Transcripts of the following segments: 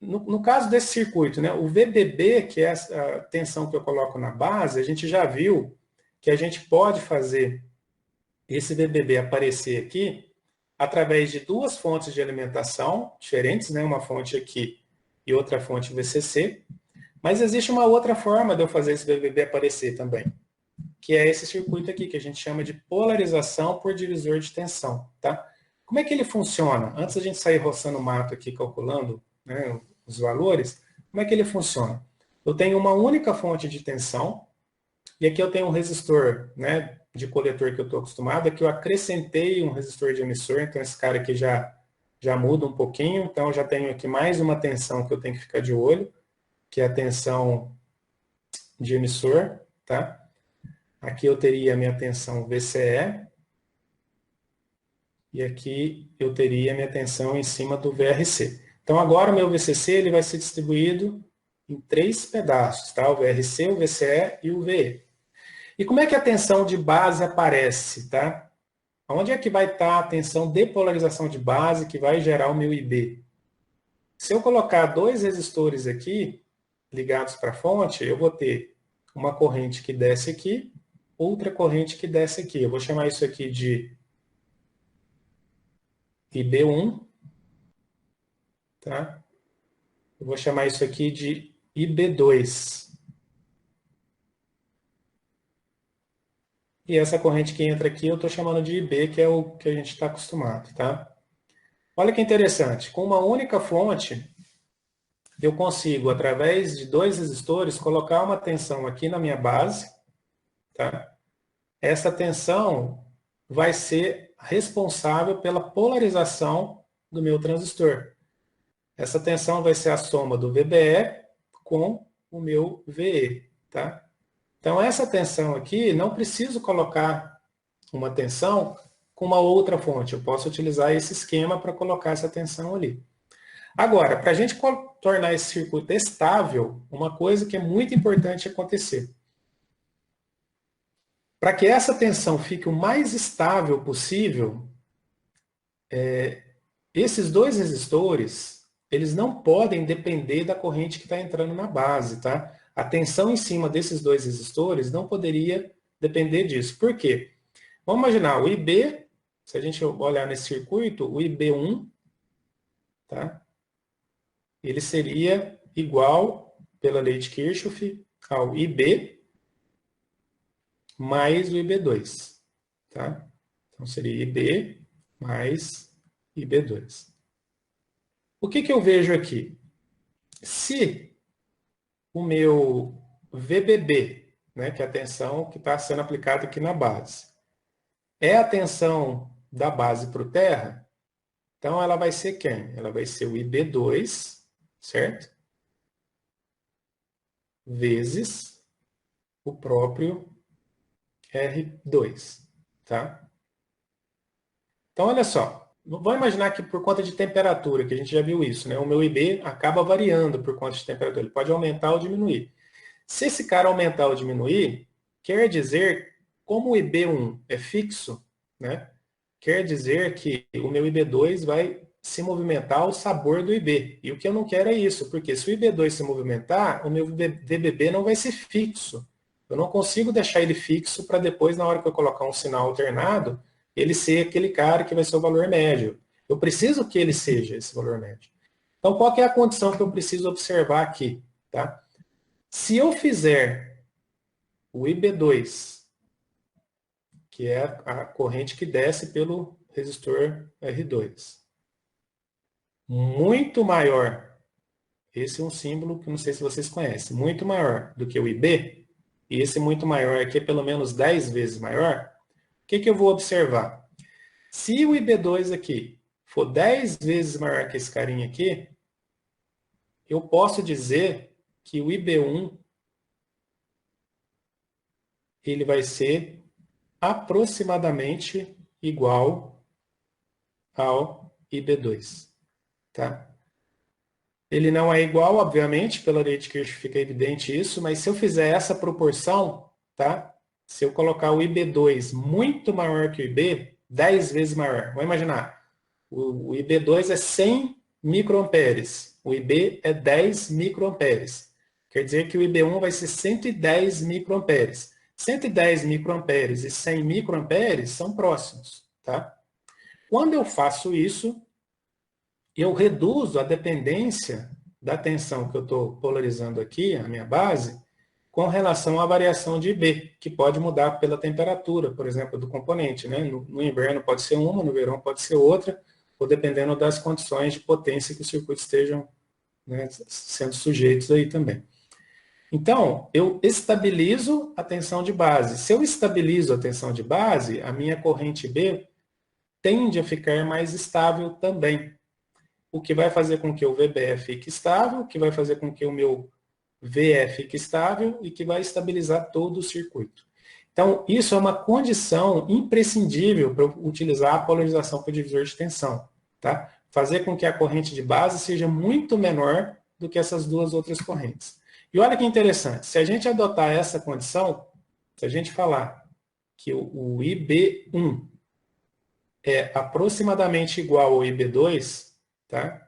no caso desse circuito, né, o VBB, que é a tensão que eu coloco na base, a gente já viu que a gente pode fazer esse VBB aparecer aqui através de duas fontes de alimentação diferentes, né, uma fonte aqui e outra fonte VCC, mas existe uma outra forma de eu fazer esse VBB aparecer também, que é esse circuito aqui, que a gente chama de polarização por divisor de tensão, tá? Como é que ele funciona? Antes da gente sair roçando o mato aqui, calculando, né, os valores, como é que ele funciona? Eu tenho uma única fonte de tensão, e aqui eu tenho um resistor, né, de coletor que eu estou acostumado, aqui eu acrescentei um resistor de emissor, então esse cara aqui já muda um pouquinho, então eu já tenho aqui mais uma tensão que eu tenho que ficar de olho, que é a tensão de emissor, tá? Aqui eu teria a minha tensão VCE, e aqui eu teria a minha tensão em cima do VRC. Então agora o meu VCC ele vai ser distribuído em 3 pedaços, tá? O VRC, o VCE e o VE. E como é que a tensão de base aparece, tá? Onde é que vai estar a tensão de polarização de base que vai gerar o meu IB? Se eu colocar 2 resistores aqui, ligados para a fonte, eu vou ter uma corrente que desce aqui, outra corrente que desce aqui. Eu vou chamar isso aqui de IB1, tá? Eu vou chamar isso aqui de IB2. E essa corrente que entra aqui eu estou chamando de IB, que é o que a gente está acostumado, tá? Olha que interessante, com uma única fonte, eu consigo, através de 2 resistores, colocar uma tensão aqui na minha base, tá? Essa tensão vai ser responsável pela polarização do meu transistor. Essa tensão vai ser a soma do VBE com o meu VE, tá? Então, essa tensão aqui, não preciso colocar uma tensão com uma outra fonte. Eu posso utilizar esse esquema para colocar essa tensão ali. Agora, para a gente tornar esse circuito estável, uma coisa que é muito importante acontecer. Para que essa tensão fique o mais estável possível, esses 2 resistores, eles não podem depender da corrente que está entrando na base, tá? A tensão em cima desses 2 resistores não poderia depender disso. Por quê? Vamos imaginar, o IB, se a gente olhar nesse circuito, o IB1, tá? Ele seria igual, pela lei de Kirchhoff, ao IB mais o IB2, tá? Então seria IB mais IB2. O que eu vejo aqui? Se o meu VBB, né, que é a tensão que está sendo aplicada aqui na base, é a tensão da base para o terra, então ela vai ser quem? Ela vai ser o IB2, certo? Vezes o próprio R2, tá? Então, olha só, vamos imaginar que por conta de temperatura, que a gente já viu isso, né? O meu IB acaba variando por conta de temperatura, ele pode aumentar ou diminuir. Se esse cara aumentar ou diminuir, quer dizer, como o IB1 é fixo, né? Quer dizer que o meu IB2 vai se movimentar ao sabor do IB. E o que eu não quero é isso, porque se o IB2 se movimentar, o meu VBB não vai ser fixo. Eu não consigo deixar ele fixo para depois, na hora que eu colocar um sinal alternado, ele ser aquele cara que vai ser o valor médio. Eu preciso que ele seja esse valor médio. Então, qual que é a condição que eu preciso observar aqui? Tá? Se eu fizer o IB2, que é a corrente que desce pelo resistor R2, muito maior, esse é um símbolo que não sei se vocês conhecem, muito maior do que o IB, e esse muito maior aqui é pelo menos 10 vezes maior, o que eu vou observar? Se o IB2 aqui for 10 vezes maior que esse carinha aqui, eu posso dizer que o IB1 ele vai ser aproximadamente igual ao IB2. Tá? Ele não é igual, obviamente, pela lei de Kirchhoff fica evidente isso, mas se eu fizer essa proporção, tá? Se eu colocar o IB2 muito maior que o IB, 10 vezes maior. Vamos imaginar, o IB2 é 100 microamperes. O IB é 10 microamperes. Quer dizer que o IB1 vai ser 110 microamperes. 110 microamperes e 100 microamperes são próximos, tá? Quando eu faço isso, eu reduzo a dependência da tensão que eu estou polarizando aqui, a minha base, com relação à variação de IB, que pode mudar pela temperatura, por exemplo, do componente, né? No inverno pode ser uma, no verão pode ser outra, ou dependendo das condições de potência que os circuitos estejam, né, sendo sujeitos aí também. Então, eu estabilizo a tensão de base. Se eu estabilizo a tensão de base, a minha corrente B tende a ficar mais estável também. O que vai fazer com que o VBE fique estável, o que vai fazer com que o meu VE fique estável e que vai estabilizar todo o circuito. Então, isso é uma condição imprescindível para utilizar a polarização por divisor de tensão. Tá? Fazer com que a corrente de base seja muito menor do que essas duas outras correntes. E olha que interessante, se a gente adotar essa condição, se a gente falar que o IB1 é aproximadamente igual ao IB2, tá?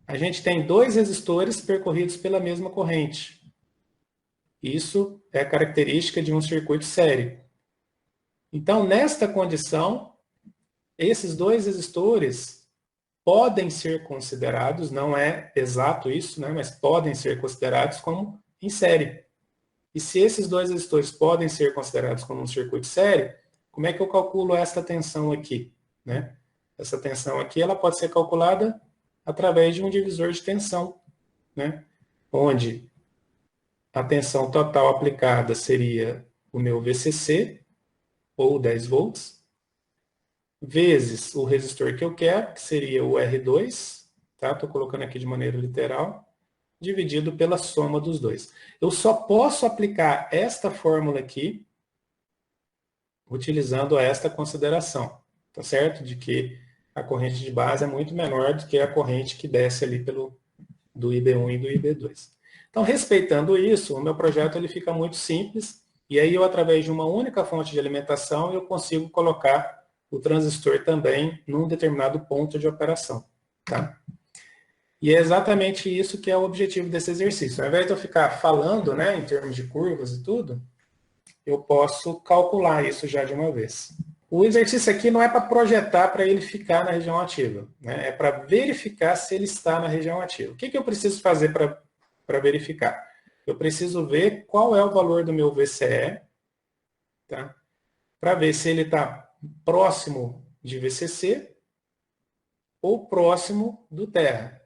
A gente tem dois resistores percorridos pela mesma corrente. Isso é característica de um circuito série. Então, nesta condição, esses dois resistores podem ser considerados, não é exato isso, né, mas podem ser considerados como em série. E se esses dois resistores podem ser considerados como um circuito série, como é que eu calculo esta tensão aqui? Né? Essa tensão aqui ela pode ser calculada através de um divisor de tensão, né? Onde a tensão total aplicada seria o meu VCC, ou 10 volts, vezes o resistor que eu quero, que seria o R2, tá? Estou colocando aqui de maneira literal, dividido pela soma dos dois. Eu só posso aplicar esta fórmula aqui utilizando esta consideração, tá certo? De que a corrente de base é muito menor do que a corrente que desce ali do IB1 e do IB2. Então, respeitando isso, o meu projeto ele fica muito simples, e aí eu, através de uma única fonte de alimentação, eu consigo colocar o transistor também num determinado ponto de operação. Tá? E é exatamente isso que é o objetivo desse exercício. Ao invés de eu ficar falando, né, em termos de curvas e tudo, eu posso calcular isso já de uma vez. O exercício aqui não é para projetar para ele ficar na região ativa, né? É para verificar se ele está na região ativa. O que eu preciso fazer para verificar? Eu preciso ver qual é o valor do meu VCE, tá? Para ver se ele está próximo de VCC ou próximo do terra.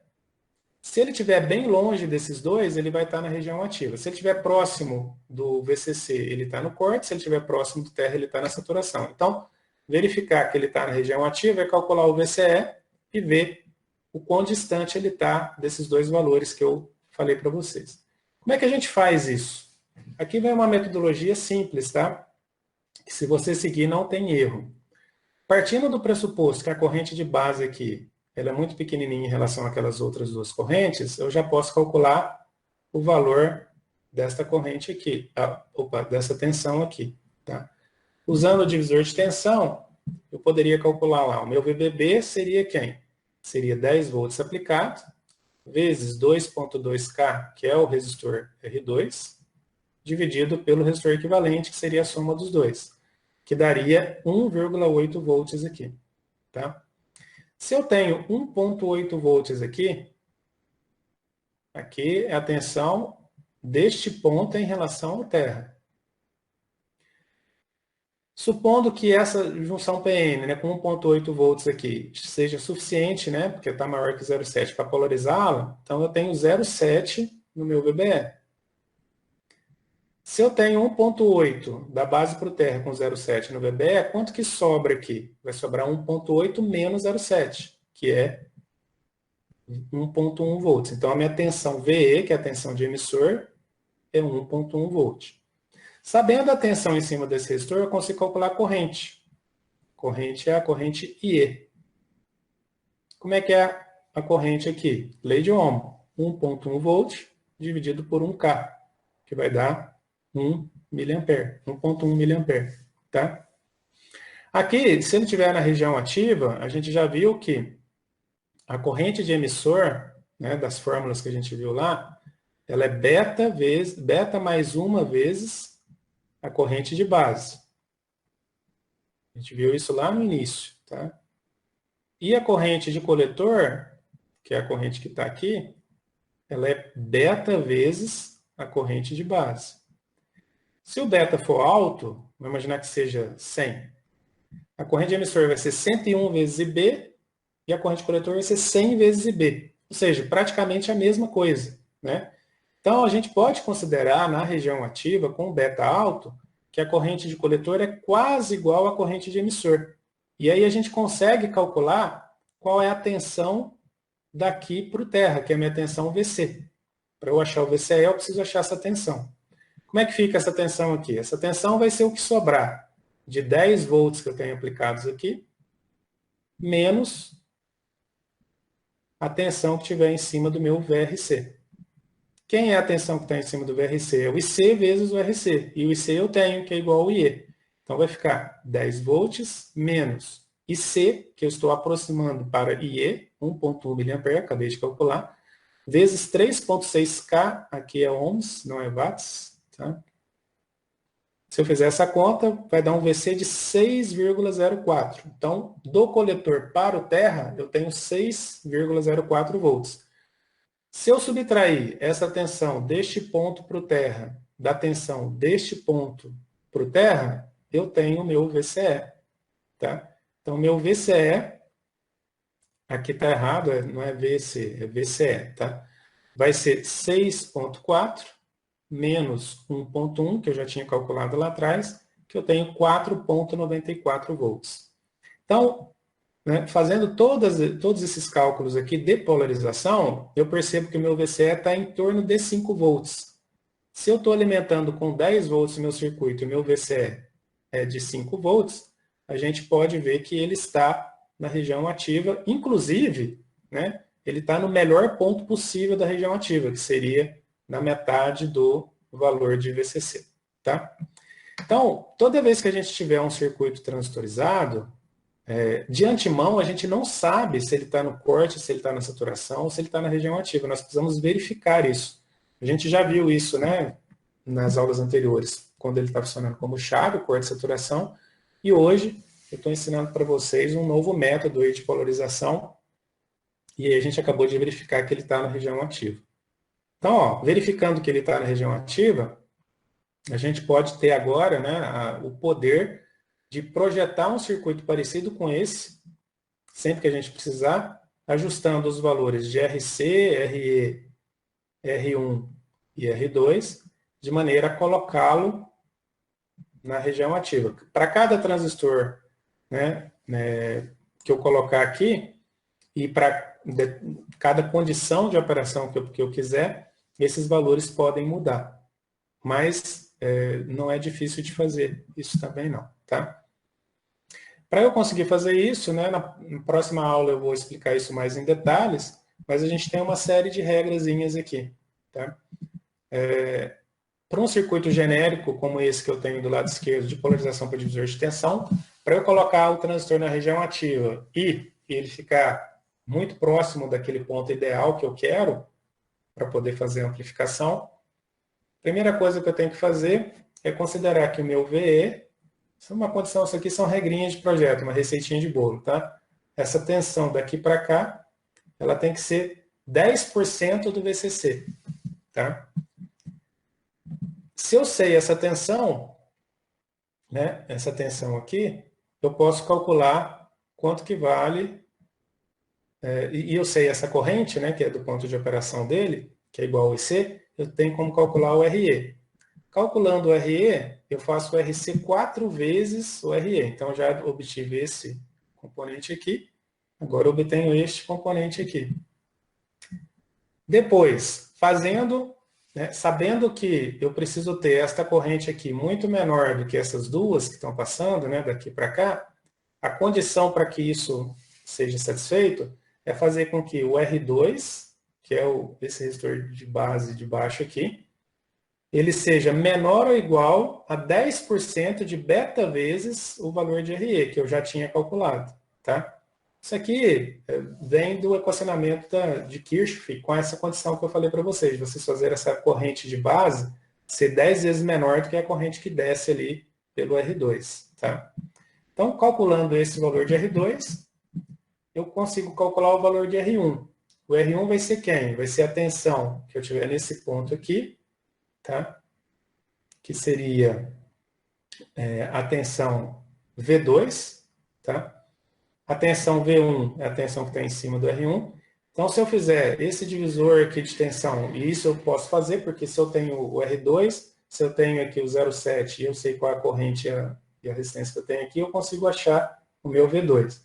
Se ele estiver bem longe desses dois, ele vai estar na região ativa. Se ele estiver próximo do VCC, ele está no corte. Se ele estiver próximo do terra, ele está na saturação. Então, verificar que ele está na região ativa é calcular o VCE e ver o quão distante ele está desses dois valores que eu falei para vocês. Como é que a gente faz isso? Aqui vem uma metodologia simples, tá? Que se você seguir não tem erro. Partindo do pressuposto que a corrente de base aqui ela é muito pequenininha em relação àquelas outras duas correntes, eu já posso calcular o valor desta corrente aqui, dessa tensão aqui. Tá? Usando o divisor de tensão, eu poderia calcular lá, o meu VBB seria quem? Seria 10 volts aplicado, vezes 2.2K, que é o resistor R2, dividido pelo resistor equivalente, que seria a soma dos dois, que daria 1,8 volts aqui. Tá? Se eu tenho 1,8 volts aqui é a tensão deste ponto em relação ao terra. Supondo que essa junção PN, né, com 1,8 volts aqui, seja suficiente, né, porque está maior que 0,7 para polarizá-la, então eu tenho 0,7 no meu VBE. Se eu tenho 1,8 da base para o terra com 0,7 no VBE, quanto que sobra aqui? Vai sobrar 1,8 menos 0,7, que é 1,1 volts. Então, a minha tensão VE, que é a tensão de emissor, é 1,1 volt. Sabendo a tensão em cima desse resistor, eu consigo calcular a corrente. Corrente é a corrente IE. Como é que é a corrente aqui? Lei de Ohm. 1,1 volt dividido por 1K, que vai dar 1 miliampere, 1,1 miliampere. Tá? Aqui, se ele estiver na região ativa, a gente já viu que a corrente de emissor, né, das fórmulas que a gente viu lá, ela é beta mais uma vezes a corrente de base. A gente viu isso lá no início, tá? E a corrente de coletor, que é a corrente que está aqui, ela é beta vezes a corrente de base. Se o beta for alto, vamos imaginar que seja 100, a corrente de emissor vai ser 101 vezes IB e a corrente de coletor vai ser 100 vezes IB. Ou seja, praticamente a mesma coisa, né? Então, a gente pode considerar na região ativa, com beta alto, que a corrente de coletor é quase igual à corrente de emissor. E aí a gente consegue calcular qual é a tensão daqui para o terra, que é a minha tensão VC. Para eu achar o VCE, eu preciso achar essa tensão. Como é que fica essa tensão aqui? Essa tensão vai ser o que sobrar de 10 volts que eu tenho aplicados aqui, menos a tensão que tiver em cima do meu VRC. Quem é a tensão que está em cima do VRC? É o IC vezes o RC. E o IC eu tenho, que é igual ao IE. Então, vai ficar 10 volts menos IC, que eu estou aproximando para IE, 1.1 mA, acabei de calcular, vezes 3.6K, aqui é ohms, não é watts. Tá? Se eu fizer essa conta, vai dar um VC de 6,04. Então, do coletor para o terra, eu tenho 6,04 volts. Se eu subtrair essa tensão deste ponto para o terra, da tensão deste ponto para o terra, eu tenho o meu VCE. Tá? Então, meu VCE, aqui está errado, não é VC, é VCE. Tá? Vai ser 6,4 menos 1,1, que eu já tinha calculado lá atrás, que eu tenho 4,94 volts. Então, né, fazendo todos esses cálculos aqui de polarização, eu percebo que o meu VCE está em torno de 5 volts. Se eu estou alimentando com 10 volts o meu circuito e o meu VCE é de 5 volts, a gente pode ver que ele está na região ativa, inclusive, né, ele está no melhor ponto possível da região ativa, que seria na metade do valor de VCC. Tá? Então, toda vez que a gente tiver um circuito transistorizado, de antemão, a gente não sabe se ele está no corte, se ele está na saturação, ou se ele está na região ativa. Nós precisamos verificar isso. A gente já viu isso, né, nas aulas anteriores, quando ele está funcionando como chave, o corte de saturação, e hoje eu estou ensinando para vocês um novo método aí de polarização, e aí a gente acabou de verificar que ele está na região ativa. Então, ó, verificando que ele está na região ativa, a gente pode ter agora, né, o poder de projetar um circuito parecido com esse, sempre que a gente precisar, ajustando os valores de RC, RE, R1 e R2, de maneira a colocá-lo na região ativa. Para cada transistor, né, que eu colocar aqui, e para cada condição de operação que eu quiser, esses valores podem mudar. Mas não é difícil de fazer isso também não, tá? Para eu conseguir fazer isso, né, na próxima aula eu vou explicar isso mais em detalhes, mas a gente tem uma série de regrazinhas aqui, tá? Para um circuito genérico, como esse que eu tenho do lado esquerdo, de polarização para divisor de tensão, para eu colocar o transistor na região ativa e ele ficar muito próximo daquele ponto ideal que eu quero, para poder fazer a amplificação, a primeira coisa que eu tenho que fazer é considerar que o meu VE, isso é uma condição, isso aqui são regrinhas de projeto, uma receitinha de bolo, tá? Essa tensão daqui para cá, ela tem que ser 10% do VCC, tá? Se eu sei essa tensão, né, essa tensão aqui, eu posso calcular quanto que vale, e eu sei essa corrente, né, que é do ponto de operação dele, que é igual ao IC, eu tenho como calcular o RE. Calculando o RE, eu faço o RC 4 vezes o RE. Então, já obtive esse componente aqui. Agora, eu obtenho este componente aqui. Depois, fazendo, né, sabendo que eu preciso ter esta corrente aqui muito menor do que essas duas que estão passando, né, daqui para cá, a condição para que isso seja satisfeito é fazer com que o R2, que é esse resistor de base de baixo aqui, ele seja menor ou igual a 10% de beta vezes o valor de RE, que eu já tinha calculado. Tá? Isso aqui vem do equacionamento de Kirchhoff, com essa condição que eu falei para vocês, vocês fazerem essa corrente de base ser 10 vezes menor do que a corrente que desce ali pelo R2. Tá? Então, calculando esse valor de R2, eu consigo calcular o valor de R1. O R1 vai ser quem? Vai ser a tensão que eu tiver nesse ponto aqui, tá? Que seria a tensão V2, tá? A tensão V1 é a tensão que está em cima do R1. Então, se eu fizer esse divisor aqui de tensão, e isso eu posso fazer, porque se eu tenho o R2, se eu tenho aqui o 0,7 e eu sei qual é a corrente e a resistência que eu tenho aqui, eu consigo achar o meu V2.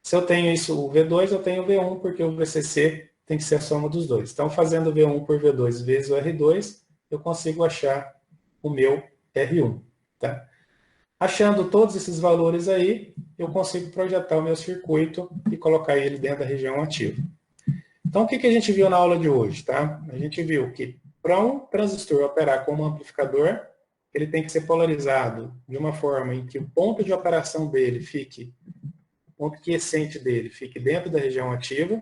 Se eu tenho isso, o V2, eu tenho o V1, porque o VCC tem que ser a soma dos dois. Então, fazendo V1 por V2 vezes o R2, eu consigo achar o meu R1. Tá? Achando todos esses valores aí, eu consigo projetar o meu circuito e colocar ele dentro da região ativa. Então, o que a gente viu na aula de hoje? Tá? A gente viu que para um transistor operar como amplificador, ele tem que ser polarizado de uma forma em que o ponto de operação dele fique, o ponto quiescente dele fique dentro da região ativa,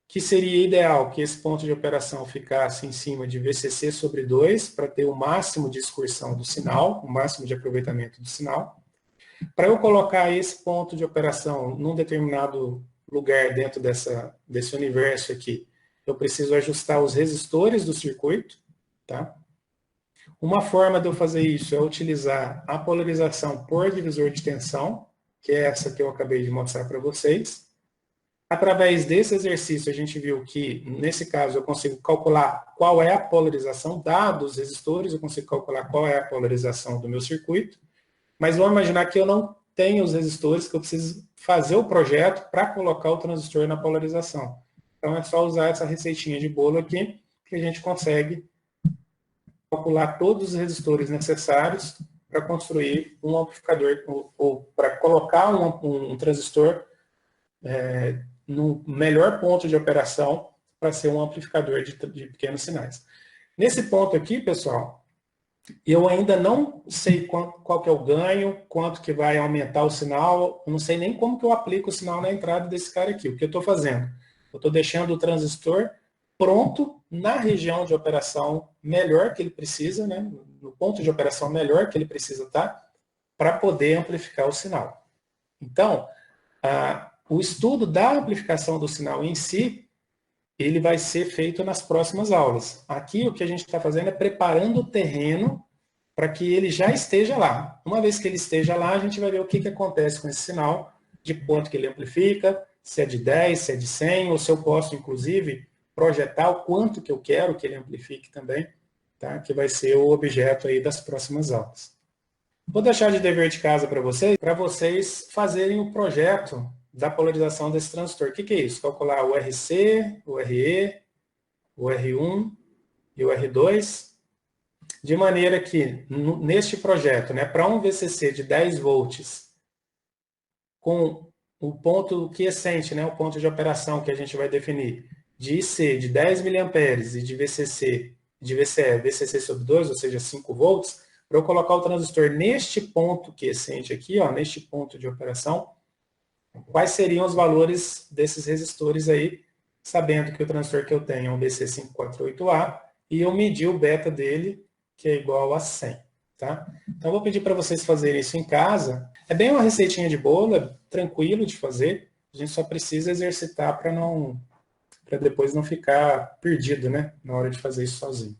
que seria ideal que esse ponto de operação ficasse em cima de VCC sobre 2, para ter o máximo de excursão do sinal, o máximo de aproveitamento do sinal. Para eu colocar esse ponto de operação num determinado lugar dentro desse universo aqui, eu preciso ajustar os resistores do circuito. Tá? Uma forma de eu fazer isso é utilizar a polarização por divisor de tensão, que é essa que eu acabei de mostrar para vocês. Através desse exercício, a gente viu que, nesse caso, eu consigo calcular qual é a polarização, dados os resistores, eu consigo calcular qual é a polarização do meu circuito, mas vamos imaginar que eu não tenho os resistores, que eu preciso fazer o projeto para colocar o transistor na polarização. Então, é só usar essa receitinha de bolo aqui, que a gente consegue calcular todos os resistores necessários para construir um amplificador, ou para colocar um transistor no melhor ponto de operação para ser um amplificador de pequenos sinais. Nesse ponto aqui, pessoal, eu ainda não sei qual que é o ganho, quanto que vai aumentar o sinal, eu não sei nem como que eu aplico o sinal na entrada desse cara aqui. O que eu estou fazendo? Eu estou deixando o transistor pronto na região de operação melhor que ele precisa, né? No ponto de operação melhor que ele precisa estar, para poder amplificar o sinal. Então, o estudo da amplificação do sinal em si, ele vai ser feito nas próximas aulas. Aqui o que a gente está fazendo é preparando o terreno para que ele já esteja lá. Uma vez que ele esteja lá, a gente vai ver o que acontece com esse sinal, de quanto que ele amplifica, se é de 10, se é de 100, ou se eu posso, inclusive, projetar o quanto que eu quero que ele amplifique também, tá? Que vai ser o objeto aí das próximas aulas. Vou deixar de dever de casa para vocês fazerem o projeto da polarização desse transistor. O que é isso? Calcular o RC, o RE, o R1 e o R2, de maneira que, neste projeto, né, para um VCC de 10 volts, com o ponto quiescente, né, o ponto de operação que a gente vai definir, de IC de 10 mA e de VCC, de VCC sobre 2, ou seja, 5 volts, para eu colocar o transistor neste ponto quiescente aqui, ó, neste ponto de operação, quais seriam os valores desses resistores aí, sabendo que o transistor que eu tenho é um BC548A, e eu medi o beta dele, que é igual a 100. Tá? Então, eu vou pedir para vocês fazerem isso em casa. É bem uma receitinha de bolo, é tranquilo de fazer, a gente só precisa exercitar para depois não ficar perdido, né, na hora de fazer isso sozinho.